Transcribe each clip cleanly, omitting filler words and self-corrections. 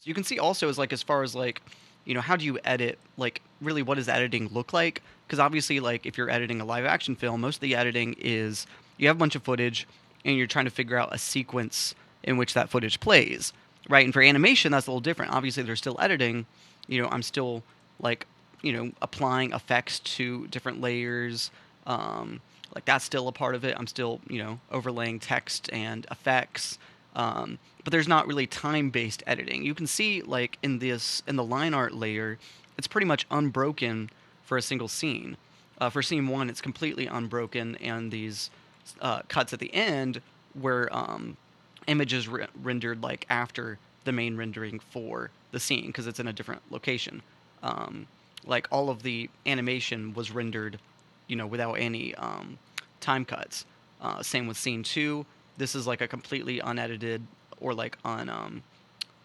So you can see also is like as far as like, how do you edit? Like, really, what does editing look like? Because obviously, like, if you're editing a live action film, most of the editing is you have a bunch of footage and you're trying to figure out a sequence in which that footage plays, right? And for animation, that's a little different. Obviously, they're still editing. I'm still like, applying effects to different layers. Like that's still a part of it. I'm still, overlaying text and effects. But there's not really time-based editing. You can see like in the line art layer, it's pretty much unbroken for a single scene. For scene one, it's completely unbroken, and these cuts at the end where images rendered like after the main rendering for the scene because it's in a different location. Um, like all of the animation was rendered, without any time cuts. Same with scene two. This is like a completely unedited or like on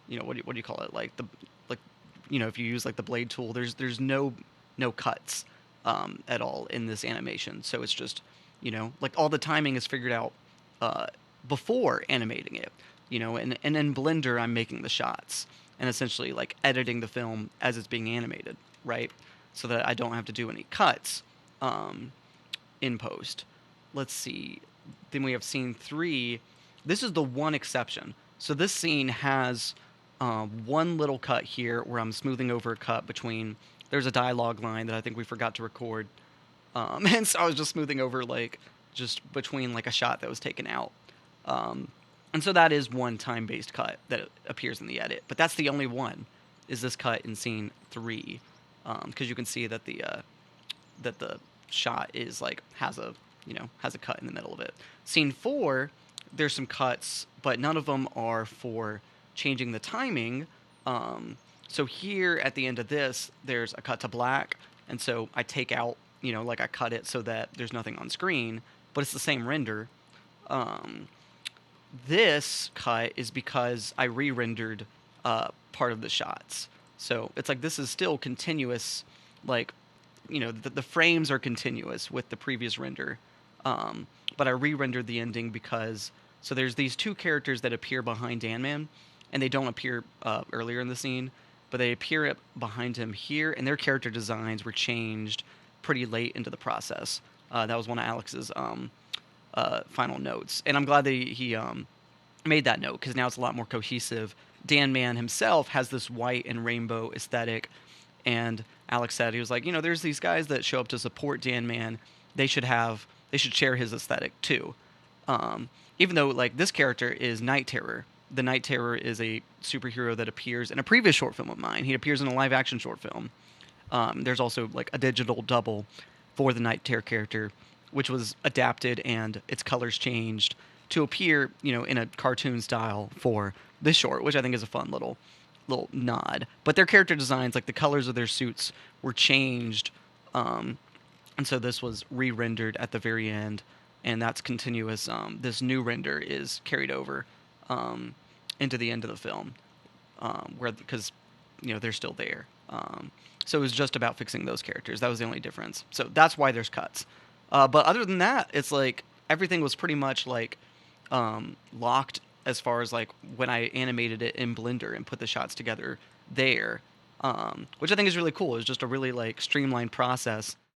what do you call it? Like the like if you use like the blade tool, there's no cuts at all in this animation. So it's just like all the timing is figured out uh, before animating it. And in Blender I'm making the shots and essentially like editing the film as it's being animated, right? So that I don't have to do any cuts um, in post. Let's see. Then we have scene three. This is the one exception. So this scene has one little cut here where I'm smoothing over a cut between. There's a dialogue line that I think we forgot to record, and so I was just smoothing over like just between like a shot that was taken out. Um, and so that is one time-based cut that appears in the edit, but that's the only one. Is this cut in scene three? Because you can see that the shot is like has a cut in the middle of it. Scene four, there's some cuts, but none of them are for changing the timing. So here at the end of this, there's a cut to black, and so I take out, like I cut it so that there's nothing on screen, but it's the same render. Um, this cut is because I re-rendered part of the shots. So it's like this is still continuous, like the frames are continuous with the previous render, but I re-rendered the ending because so there's these two characters that appear behind Dan-Man, and they don't appear earlier in the scene, but they appear behind him here, and their character designs were changed pretty late into the process. That was one of Alex's final notes, and I'm glad that he made that note because now it's a lot more cohesive. Dan Man himself has this white and rainbow aesthetic, and Alex said he was like, there's these guys that show up to support Dan Man. They should share his aesthetic too. Even though like this character is Night Terror. The Night Terror is a superhero that appears in a previous short film of mine. He appears in a live action short film. There's also like a digital double for the Night Terror character, which was adapted and its colors changed to appear, in a cartoon style for this short, which I think is a fun little nod. But their character designs, like the colors of their suits, were changed, and so this was re-rendered at the very end, and that's continuous. This new render is carried over into the end of the film, where because they're still there. So it was just about fixing those characters. That was the only difference. So that's why there's cuts. But other than that, it's like everything was pretty much like locked as far as like when I animated it in Blender and put the shots together there, which I think is really cool. It's just a really like streamlined process